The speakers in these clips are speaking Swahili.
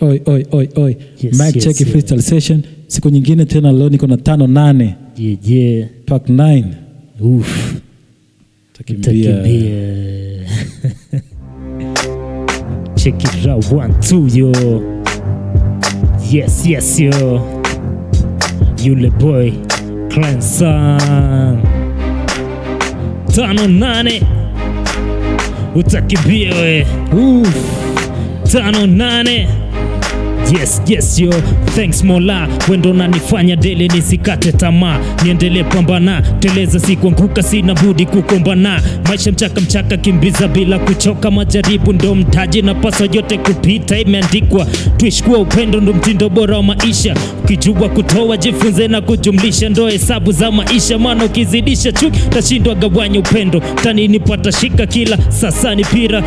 Oi. Yes, Mic check freestyle session. Siku nyingine tena, leo niko na 5-8. Yeah. Pack 9. Oof. Takimbia. Check it out, 1, 2, yo. Yes, yo. Yule boy, Clanson. 5-8. Utakimbia we. Oof. 5-8. Yes, yo. Thanks Mola, wendo nanifanya dele nisikate tamaa, niendelee pambana, teleza sikuanguka, sina budi kukombana. Maisha mchaka kimbiza bila kuchoka, majaribu ndo mtaji na pasa yote kupita, imeandikwa tuishi kwa upendo ndo mtindo bora wa maisha. Ukijua kutoa jifunze na kujumlisha, ndo hesabu za maisha, maana ukizidisha chuki tashindwa gawanya upendo. Tani nipata shika kila sasa ni pira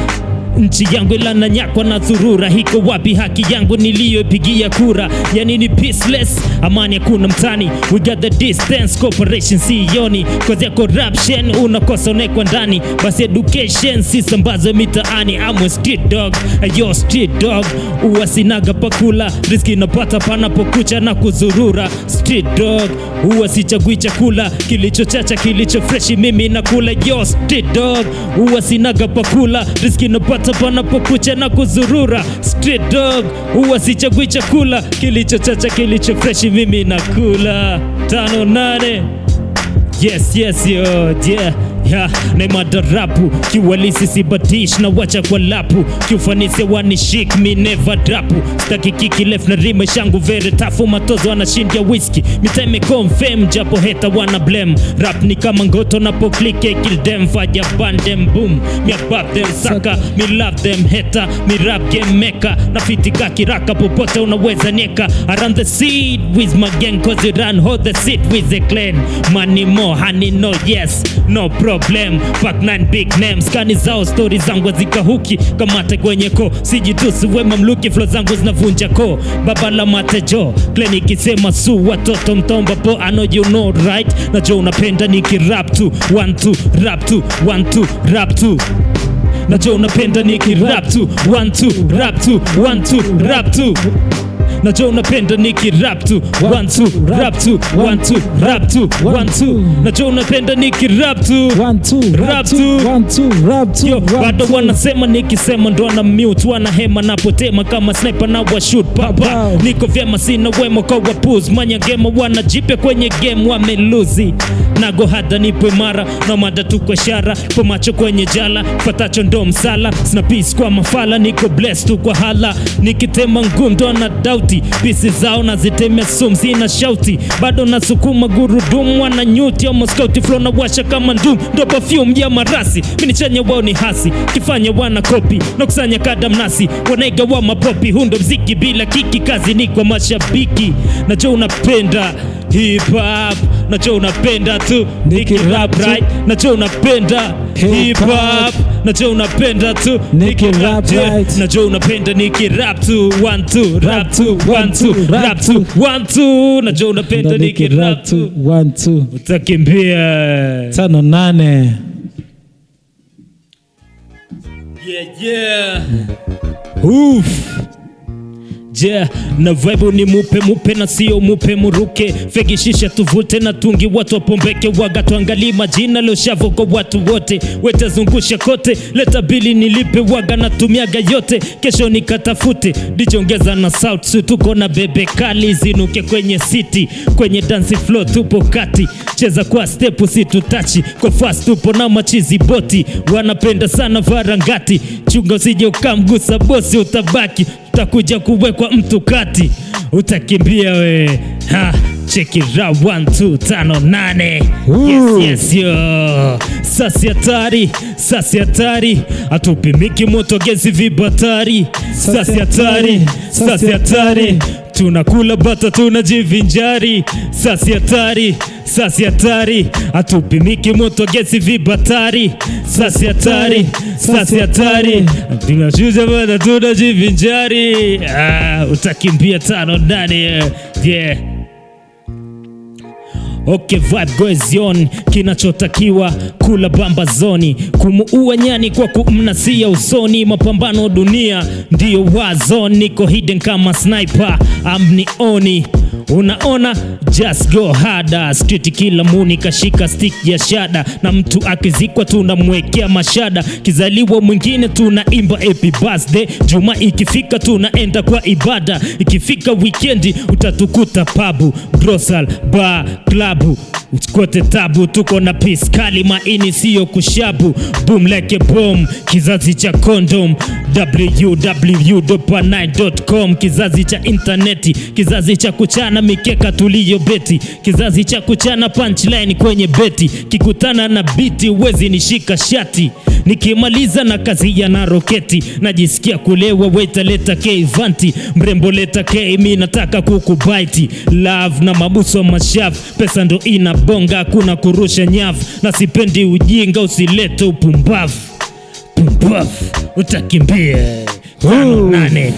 nchi yangu ila na nyakwa na zurura, hiko wapi haki yangu niliyopigia kura? Yani ni peaceless, amani hakuna mtani. We got the distance, cooperation sioni, cause ya corruption unakosa unekwa ndani. Basi education sisambazo mitaani. I'm a street dog, yo street dog. Uwa sinaga pakula, riski napata panapokucha na kuzurura. Street dog, uwa sichagui chakula, kilicho chacha kilicho freshi mimi nakula. Yo street dog, uwa sinaga pakula, riski napata panapokucha na kuzurura. Street dog, huwa sichagui chakula, kilicho chacha kilicho freshi mimi nakula. 5-8. Yes, yo, yeah. Na madarapu kiwalisi sibatish na wacha kwa lapu, kiufanisi wanishik mi never drapu. Staki kiki left na rima shangu very tafu, matozo wanashindia whisky mitime confirm, japo heta wana blame. Rap ni kama ngoto na po click kill them, fire band them boom. Me above them saka, me love them hater, me rap game maker. Na fitika kiraka popote unaweza nieka. Around the seed with my gang cause you run hold the seat with the clan. Money more honey no yes no problem. Pack 9 big names, kani zao story zangu zikahuki kamate kwenye ko. Sijitusi wema mluki, flow zangu zinavunja ko. Baba la matejo kliniki sema su watoto mtomba po. I know you know right, na jo unapenda niki rap tu 1 2 rap tu 1 2 rap tu. Na jo unapenda niki rap tu 1 2 rap tu 1 2 rap tu. Na jo unapenda niki rap tu 1 2 rap tu 1 2 rap tu 1 2. Na jo unapenda niki rap tu 1 2 rap tu 1 2 rap tu. Yo, bado wanasema nikisema ndo na mute, wana hema napotema kama sniper na wa shoot papa. Niko vyema sina wemo kwa wapuz, manya game wana jipe kwenye game wameluzi. Nago hada nipo mara na mada tu kwa shara, po macho kwenye jala fatacho ndo msala. Sina peace kwa mafala, niko blessed tu kwa hala. Nikitema ngundo na dauti, pisi zao na zitemea sumzi na shauti. Bado nasukuma gurudumu wana nyuti ya Moscouti, flow na washa kama ndum ndo perfume ya marasi. Mini chanya wao ni hasi, kifanya wana kopi na kusanya kada mnasi. Wanaiga wa mapopi, hundo mziki bila kiki, kazi ni kwa mashabiki. Na jo unapenda hip hop, na jo unapenda tu niki rap right. Na jo unapenda hip hop, na jo unapenda tu niki rap right. Na jo unapenda niki rap tu 1 2 rap tu 1 2 rap tu 1 2. Na jo unapenda niki rap tu 1 2. Utakimbia 5-8. Yeah. Oof. Yeah, na vibe ni mupe na sio mupe muruke. Fegishisha tuvute na tungi watu wapombeke. Waga tuangali majina leo shavo kwa watu wote. Weta zungusha kote, leta bili nilipe. Waga natumiaga yote, kesho nikatafute. Dijongeza na south suit, tuko na bebe kali. Zinuke kwenye city, kwenye dance floor tupo kati. Cheza kwa step usitutachi, kwa fast tupo na machizi boti. Wanapenda sana varangati, chunga usije ukamgusa bosi utabaki. Utakuja kuwekwa mtu kati, utakimbia we. Ha, check it out 1 2 5-8. Yes yo. Sasi hatari, atupimiki moto gezi vibatari. Sasi hatari, tunakula bata tunajivinjari. Sasi hatari, atupimiki moto gezi vibatari. Sasi hatari, tunashuja bata tunajivinjari. Utakimbia 5-8. Yeah. Okay, vibe goes on, kinachotakiwa kula bamba zoni, kumuua nyani kwa kumnasia usoni, mapambano dunia ndiyo wazo, niko hidden kama sniper, amnioni unaona, just go harder, street kila muni kashika stick ya shada, na mtu akizikwa tunamwekea mashada, kizaliwa mwingine tunaimba happy birthday, juma ikifika tunaenda kwa ibada, ikifika weekendi utatukuta pabu, brosal, bar, klabu, ukote tabu, tuko na peace kali, maini siyo kushabu, boom like a bomb, kizazi cha condom, www.9.com, kizazi cha interneti, kizazi cha kuchana mikeka tuliyo beti, kizazi cha kuchana punchline kwenye beti, kikutana na biti uwezi nishika shati, nikimaliza na kazi ya na roketi, najisikia kulewa waiter leta K vanti, mrembo leta K mi nataka kukubaiti, love na mabuso mashafu, pesa ndo inabonga kuna kurusha nyavu, na sipendi ujinga usilete upumbavu, pumbavu utakimbia 5-8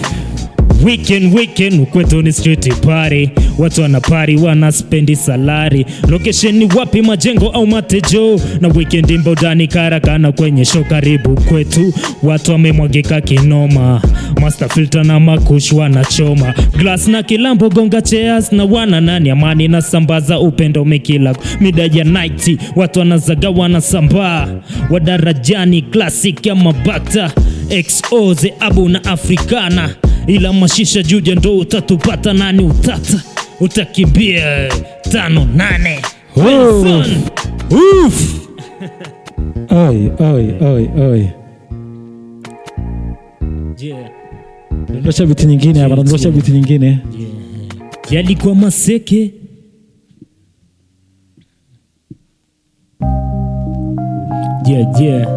Weekend ukwetu ni street party, watu wana party wana spendi salari, location ni wapi, majengo au matejo, na weekend mbodani karakana kwenye show karibu kwetu, watu wamemwagika kinoma, master filter na makush wanachoma, glass na kilambo gonga chairs na wana nani, amani na sambaza upendo mikila mida ya night, watu wanazaga wanasambaa, wadarajani classic ya mabata, XO ze abu na Afrikana, ila mashisha juja ndo utatupata, nani utata utakimbia 5-8 Wilson. Uff. Oi. Yeah. Ndosha vitu nyingine hapa, ndosha vitu nyingine. Yeah. Yalikuwa Maseke. Yeah.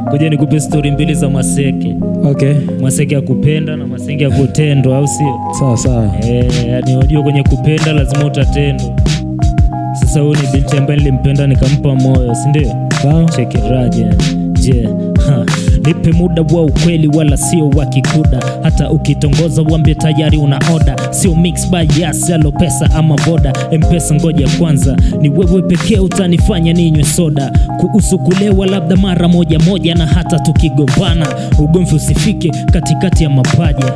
Kuja nikupe story mbili za Maseke. Okay. Maseke ya kupenda na Maseke ya kutendwa, au sio? Sawa. Yani unajua kwenye kupenda lazima utatendwa. Sasa huyu ni binti ambaye nilimpenda nikampa moyo, si ndio? Sawa. Check it raja. Nipe muda wa ukweli wala sio wa kikuda, hata ukitongoza wambie tayari una order, sio mix by yes yalo pesa ama boda, M-Pesa ngoja kwanza, ni wewe pekee utanifanya ninywe soda, kuhusu kulewa labda mara moja na hata tukigombana, ugomvi usifike katikati ya mapaja,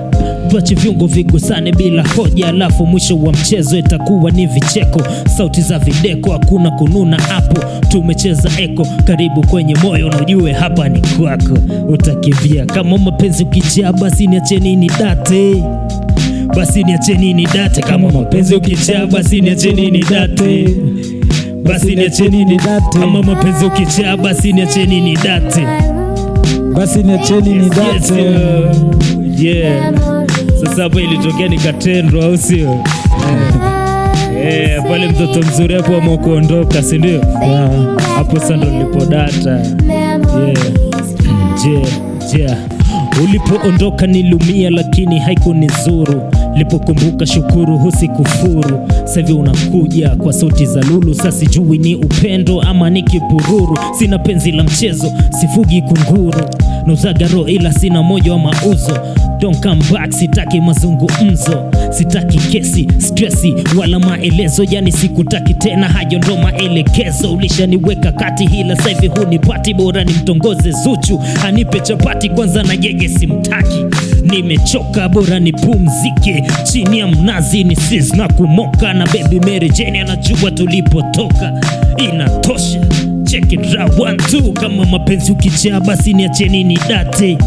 tuache viungo vigusane bila hoja, alafu mwisho wa mchezo itakuwa ni vicheko, sauti za videko hakuna kununa hapo, tumecheza eko, karibu kwenye moyo na ujue hapa ni kwako, utakimbia kama mapenzi ukijaa, basi niacheni nidate, basi niacheni nidate, kama mapenzi ukijaa, basi niacheni nidate, basi niacheni nidate, kama mapenzi ukijaa, basi niacheni nidate, basi niacheni nidate. Yeah. Sasa hapa ilitokea nikatendwa, au sio? Pale mtoto mzuri hapo amekuondoka, si ndio? Hapo sasa ndo nilipodata. Yeah. Ulipoondoka nilumia lakini haikunizuru, lipokumbuka shukuru husikufuru, sasa hivi unakuja kwa sauti za lulu, sasa sijui ni upendo ama ni kipururu, sina penzi la mchezo sifugi kunguru, nauzaga roho ila sina moyo wa mauzo, don't come back, sitaki mazungumzo, sitaki kesi, stressi wala maelezo, yani sikutaki tena, hayo ndo maelekezo, ulishaniweka kati hila sasa hivi hunipati, bora ni mtongoze Zuchu anipe chapati kwanza na yeye simtaki, nimechoka bora nipumzike chini ya mnazi, ni sis na kumoka, na baby Mary Jane anajua tulipotoka, inatosha, check it out 1-2, kama mapenzi ukijaa basi niacheni nidate,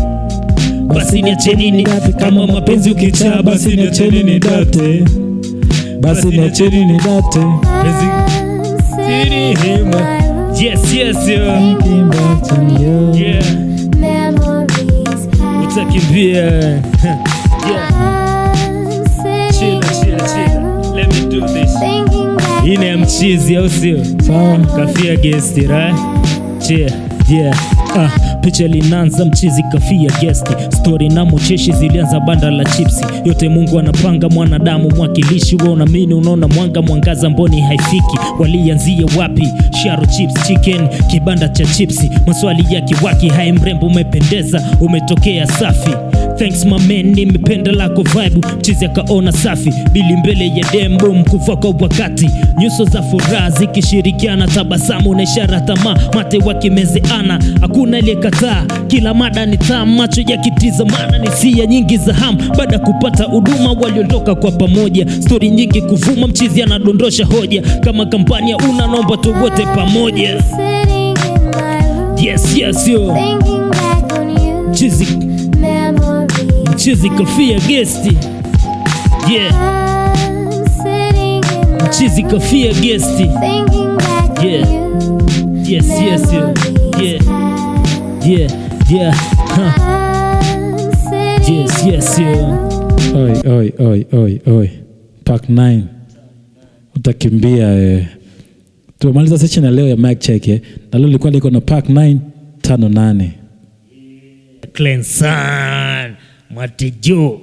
basi niacheni nidate, kama mapenzi ukijaa basi niacheni nidate, basi niacheni nidate, yes yeah, utakimbia. Chill, let me do this. Hii ni mchizi, au sio? Sawa. Kafia guest, right? Yeah. Picha linanza mchizi kafia guest, story na mocheshi zilianza banda la chipsi, yote Mungu anapanga, mwanadamu mwakilishi, wewe unaamini unaona mwanga, mwangaza mboni haifiki, walianzia wapi? Sharo chips chicken, kibanda cha chipsi, maswali ya kiwaki, hai mrembo umependeza, umetokea safi, Thanks my man, nimependa lako vibe. Chizi akaona safi, bili mbele ya dembo mkufa kwa wakati. Nyuso za furaha zikishirikiana, tabasamu na ishara tamaa, mate wakimezeana, hakuna aliyekataa. Kila mada ni tamu, macho yakitizamana, ni sia nyingi za hamu. Baada kupata huduma waliondoka kwa pamoja, story nyingi kuvuma, mchizi anadondosha hoja. Kama kampania naomba tu wote pamoja. Yes, yes, yo. Mchizi kafia guesti. Yeah. Mchizi kafia guesti. Yeah. Yes, yes, yo. Yeah. Yeah, yeah. Yes, yes, yo. Oi. Park 9. Utakimbia tumemaliza session ya leo ya mic check na leo ilikuwa liko na Park 958. Cleansan Matejo